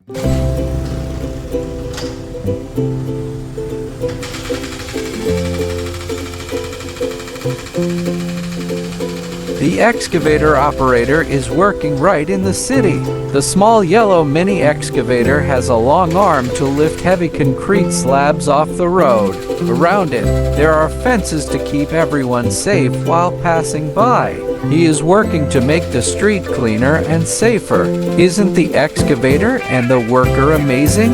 The excavator operator is working right in the city. The small yellow mini excavator has a long arm to lift heavy concrete slabs off the road. Around it, there are fences to keep everyone safe while passing by. He is working to make the street cleaner and safer. Isn't the excavator and the worker amazing?